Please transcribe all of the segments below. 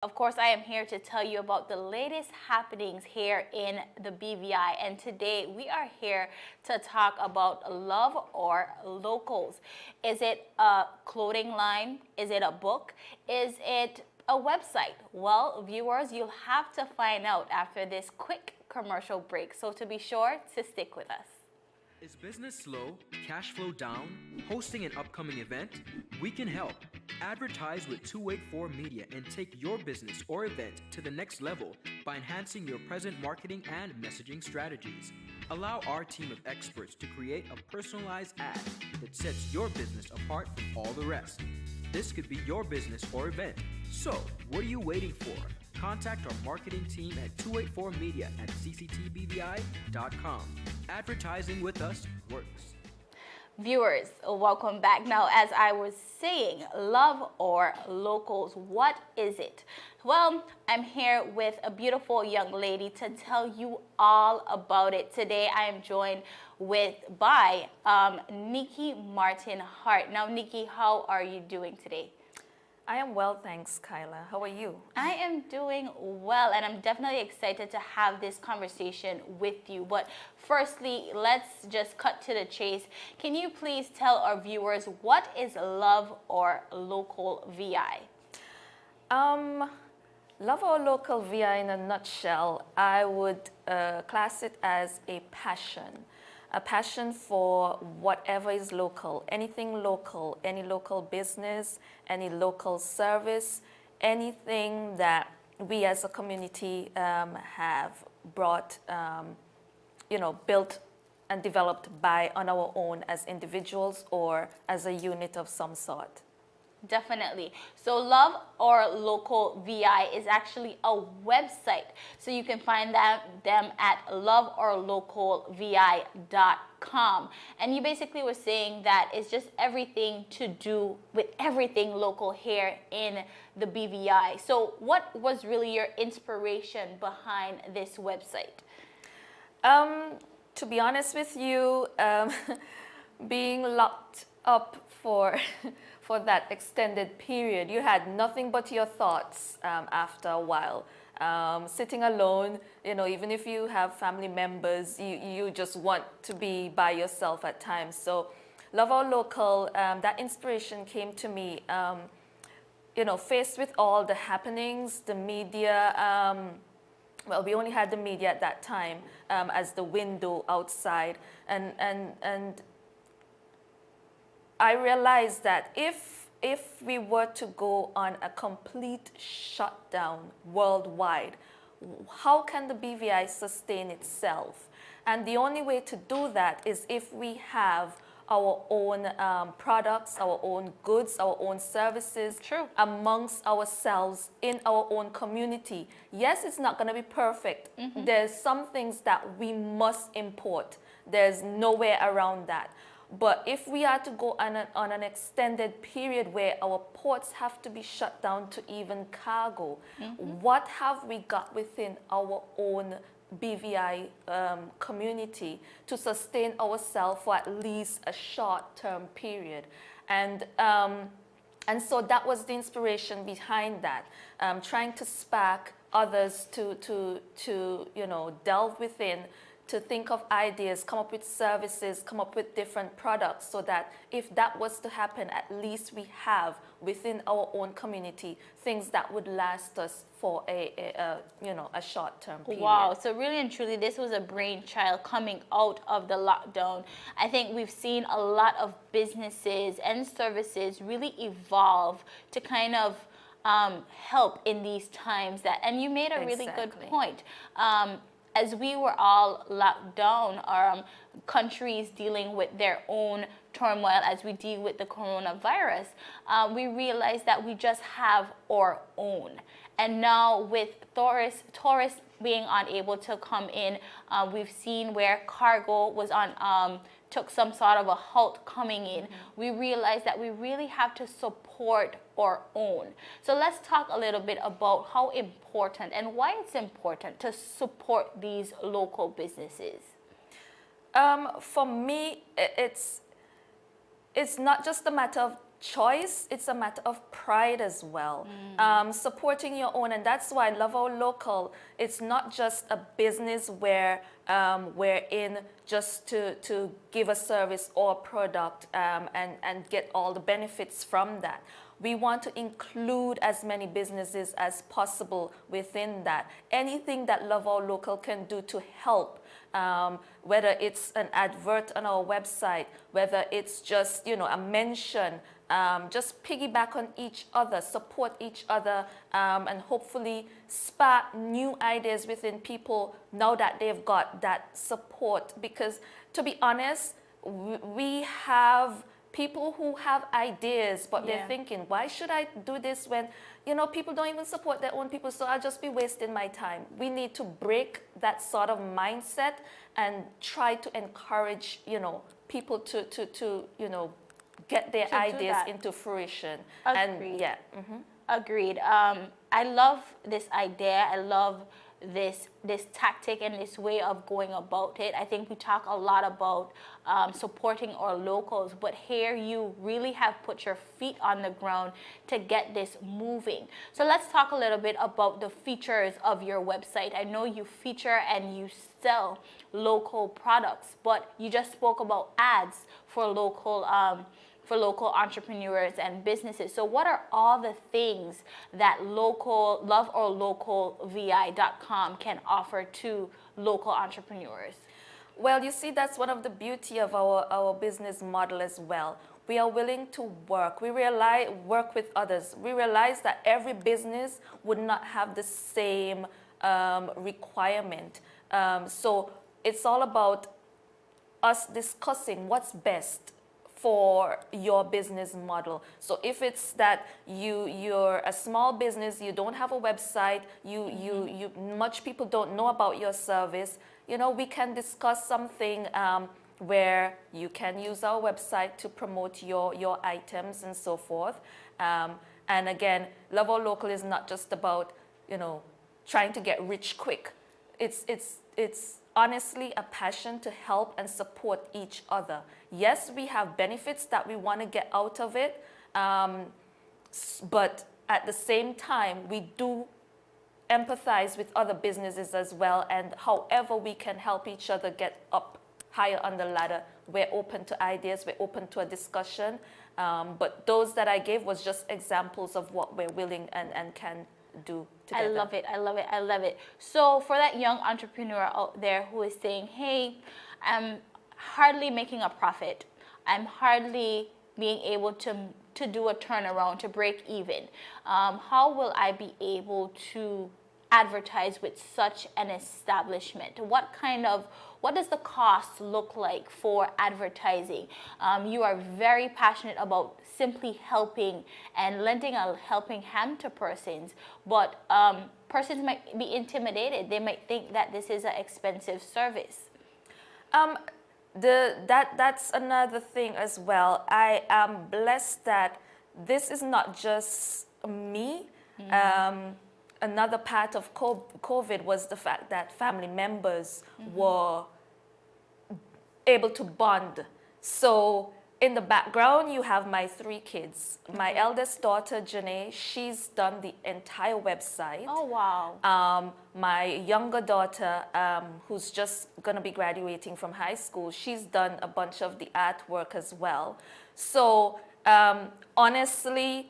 Of course, I am here to tell you about the latest happenings here in the BVI. And today we are here to talk about Love or Locals. Is it a clothing line? Is it a book? Is it a website? Well, viewers, you'll have to find out after this quick commercial break. So to be sure to stick with us. Is business slow, cash flow down, hosting an upcoming event? We can help. Advertise with 284 Media and take your business or event to the next level by enhancing your present marketing and messaging strategies. Allow our team of experts to create a personalized ad that sets your business apart from all the rest. This could be your business or event. So, what are you waiting for? Contact our marketing team at 284media at cctbvi.com. Advertising with us works. Viewers, welcome back. Now, as I was saying, Love or Locals, what is it? Well, I'm here with a beautiful young lady to tell you all about it. Today, I am joined by Nikki Martin Hart. Now, Nikki, how are you doing today? I am well, thanks, Kyla. How are you? I am doing well, and I'm definitely excited to have this conversation with you. But firstly, let's just cut to the chase. Can you please tell our viewers what is Love or Local VI? Love or Local VI in a nutshell, I would class it as a passion for whatever is local, anything local, any local business, any local service, anything that we as a community have brought, built and developed on our own as individuals or as a unit of some sort. Definitely. So Love or Local VI is actually a website. So you can find them at loveorlocalvi.com. And you basically were saying that it's just everything to do with everything local here in the BVI. So what was really your inspiration behind this website? To be honest with you, being locked up for for that extended period, you had nothing but your thoughts after a while. Sitting alone, even if you have family members, you just want to be by yourself at times. So Love Our Local, that inspiration came to me, faced with all the happenings, the media. Well, we only had the media at that time as the window outside, and I realized that if we were to go on a complete shutdown worldwide, how can the BVI sustain itself? And the only way to do that is if we have our own products, our own goods, our own services. True. Amongst ourselves in our own community. Yes, it's not going to be perfect. Mm-hmm. There's some things that we must import. There's no way around that. But if we are to go on an extended period where our ports have to be shut down to even cargo, mm-hmm. What have we got within our own BVI community to sustain ourselves for at least a short-term period? And so that was the inspiration behind that, trying to spark others to delve within, to think of ideas, come up with services, come up with different products, so that if that was to happen, at least we have within our own community things that would last us for a short-term period. Wow, so really and truly, this was a brainchild coming out of the lockdown. I think we've seen a lot of businesses and services really evolve to kind of help in these times. And you made a really good point. As we were all locked down, countries dealing with their own turmoil as we deal with the coronavirus, we realized that we just have our own. And now with tourists being unable to come in, we've seen where cargo was took some sort of a halt coming in. Mm-hmm. We realized that we really have to support our own. So let's talk a little bit about how important and why it's important to support these local businesses. For me, it's not just a matter of choice, it's a matter of pride as well. Supporting your own, and that's why Love Our Local, it's not just a business where we're in just to give a service or a product and get all the benefits from that. We want to include as many businesses as possible within that. Anything that Love Our Local can do to help, whether it's an advert on our website, whether it's just, a mention, just piggyback on each other, support each other, and hopefully spark new ideas within people now that they've got that support. Because to be honest, we have people who have ideas, but they're thinking, why should I do this when, people don't even support their own people, so I'll just be wasting my time. We need to break that sort of mindset and try to encourage, people to get their ideas into fruition. Agreed. And Agreed. I love this idea. I love this tactic and this way of going about it. I think we talk a lot about supporting our locals, but here you really have put your feet on the ground to get this moving. So let's talk a little bit about the features of your website. I know you feature and you sell local products, but you just spoke about ads for local entrepreneurs and businesses. So what are all the things that loveourlocalvi.com can offer to local entrepreneurs? Well, you see, that's one of the beauty of our business model as well. We are willing to work. Work with others. We realize that every business would not have the same requirement. So it's all about us discussing what's best for your business model. So if it's that you're a small business, you don't have a website, you much people don't know about your service, we can discuss something where you can use our website to promote your items and so forth. And again, Love Our Local is not just about, trying to get rich quick. It's honestly a passion to help and support each other. Yes, we have benefits that we want to get out of it, but at the same time, we do empathize with other businesses as well, and however we can help each other get up higher on the ladder, we're open to ideas, we're open to a discussion, but those that I gave was just examples of what we're willing and can do together. I love it. So for that young entrepreneur out there who is saying, hey, I'm hardly making a profit, I'm hardly being able to do a turnaround, to break even, how will I be able to advertise with such an establishment? What does the cost look like for advertising? You are very passionate about simply helping and lending a helping hand to persons, but persons might be intimidated. They might think that this is an expensive service. That's another thing as well. I am blessed that this is not just me. Another part of COVID was the fact that family members were able to bond. So in the background, you have my 3 kids. My eldest daughter, Janae, she's done the entire website. Oh, wow. My younger daughter, who's just going to be graduating from high school, she's done a bunch of the artwork as well. So honestly,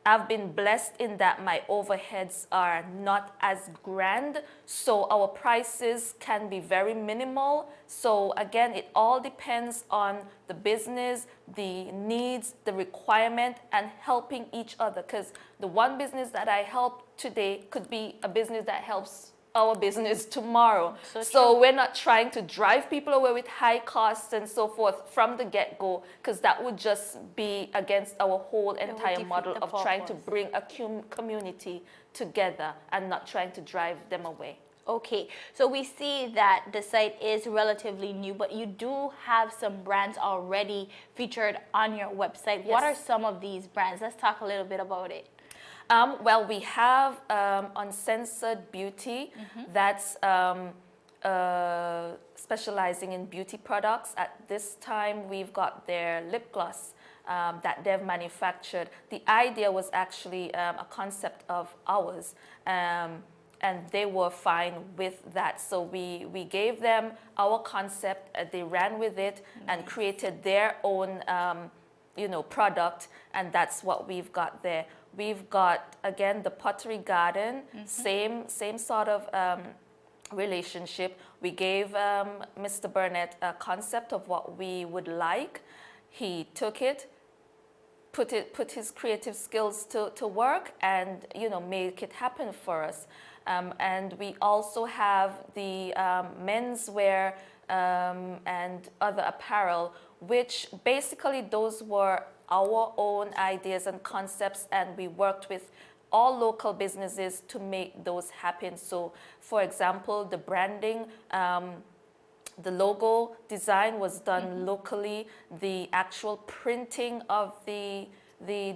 I've been blessed in that my overheads are not as grand, so our prices can be very minimal. So again, it all depends on the business, the needs, the requirement, and helping each other. Because the one business that I help today could be a business that helps our business tomorrow. So we're not trying to drive people away with high costs and so forth from the get-go, because that would just be against our whole entire model of trying to bring a community together and not trying to drive them away. Okay, so we see that the site is relatively new, but you do have some brands already featured on your website. Yes. What are some of these brands? Let's talk a little bit about it. Well, we have Uncensored Beauty, that's specializing in beauty products. At this time, we've got their lip gloss, that they've manufactured. The idea was actually a concept of ours. And they were fine with that. So we gave them our concept, they ran with it and created their own product, and that's what we've got there. We've got, again, the pottery garden, same sort of relationship. We gave Mr. Burnett a concept of what we would like. He took it, put his creative skills to work, and make it happen for us. And we also have the menswear and other apparel, which basically those were our own ideas and concepts, and we worked with all local businesses to make those happen. So, for example, the branding, the logo design was done locally. The actual printing of the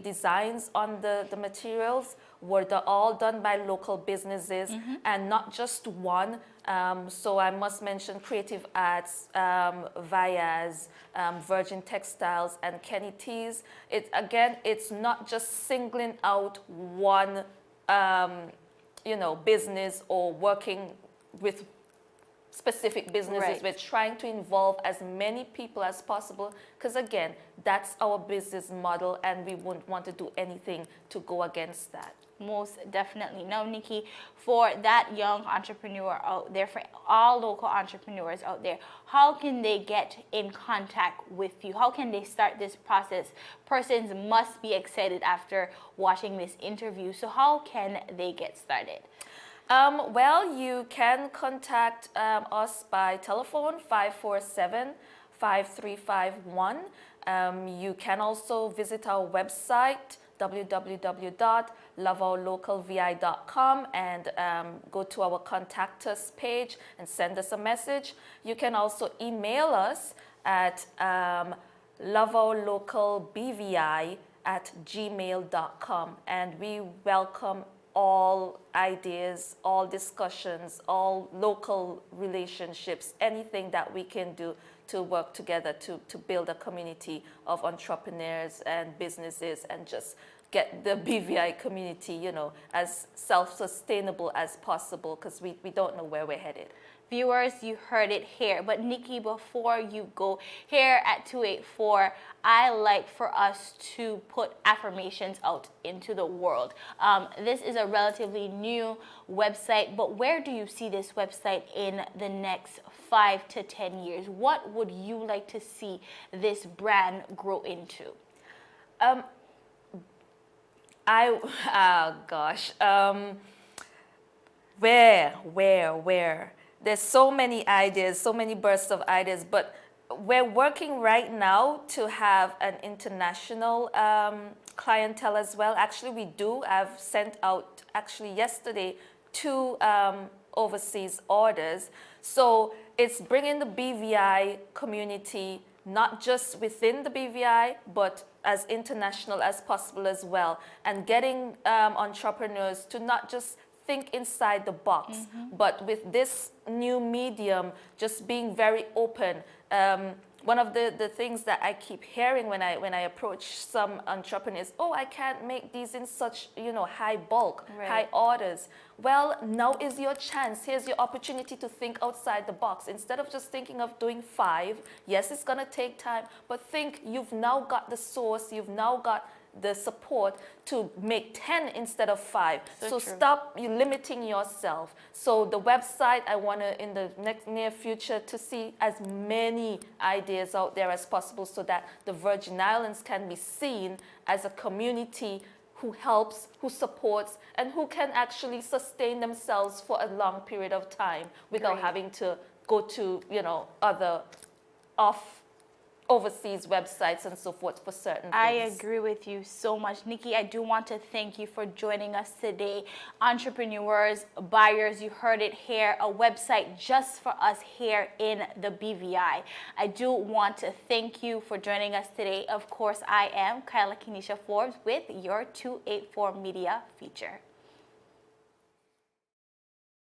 designs on the materials were all done by local businesses, and not just one. So I must mention Creative Arts, Vias, Virgin Textiles, and Kenny Tees. It's not just singling out one, business or working with specific businesses. Right. We're trying to involve as many people as possible, because again, that's our business model, and we wouldn't want to do anything to go against that. Most definitely. Now, Nikki, for that young entrepreneur out there, for all local entrepreneurs out there, how can they get in contact with you? How can they start this process? Persons must be excited after watching this interview. So how can they get started? Well, you can contact us by telephone, 547-5351. You can also visit our website, www.loveourlocalvi.com, and go to our contact us page and send us a message. You can also email us at loveourlocalbvi@gmail.com, and we welcome all ideas, all discussions, all local relationships, anything that we can do to work together to build a community of entrepreneurs and businesses, and just get the BVI community, as self-sustainable as possible, because we don't know where we're headed. Viewers, you heard it here. But Nikki, before you go, here at 284, I like for us to put affirmations out into the world. This is a relatively new website, but where do you see this website in the next 5 to 10 years? What would you like to see this brand grow into? Where? There's so many ideas, so many bursts of ideas, but we're working right now to have an international clientele as well. Actually, we do. I've sent out, yesterday, 2 overseas orders. So it's bringing the BVI community, not just within the BVI, but as international as possible as well, and getting entrepreneurs to not just think inside the box, but with this new medium, just being very open. One of the things that I keep hearing when I approach some entrepreneurs, I can't make these in such high bulk, high orders. Well, now is your chance. Here's your opportunity to think outside the box. Instead of just thinking of doing 5, yes, it's gonna take time, but think you've now got the source, you've now got the support to make 10 instead of 5. So stop limiting yourself. So the website, I want to, in the near future, to see as many ideas out there as possible, so that the Virgin Islands can be seen as a community who helps, who supports, and who can actually sustain themselves for a long period of time without having to go to, other overseas websites and so forth for certain things. I agree with you so much. Nikki, I do want to thank you for joining us today. Entrepreneurs, buyers, you heard it here, a website just for us here in the BVI. I do want to thank you for joining us today. Of course, I am Kyla Kenesha Forbes with your 284 Media feature.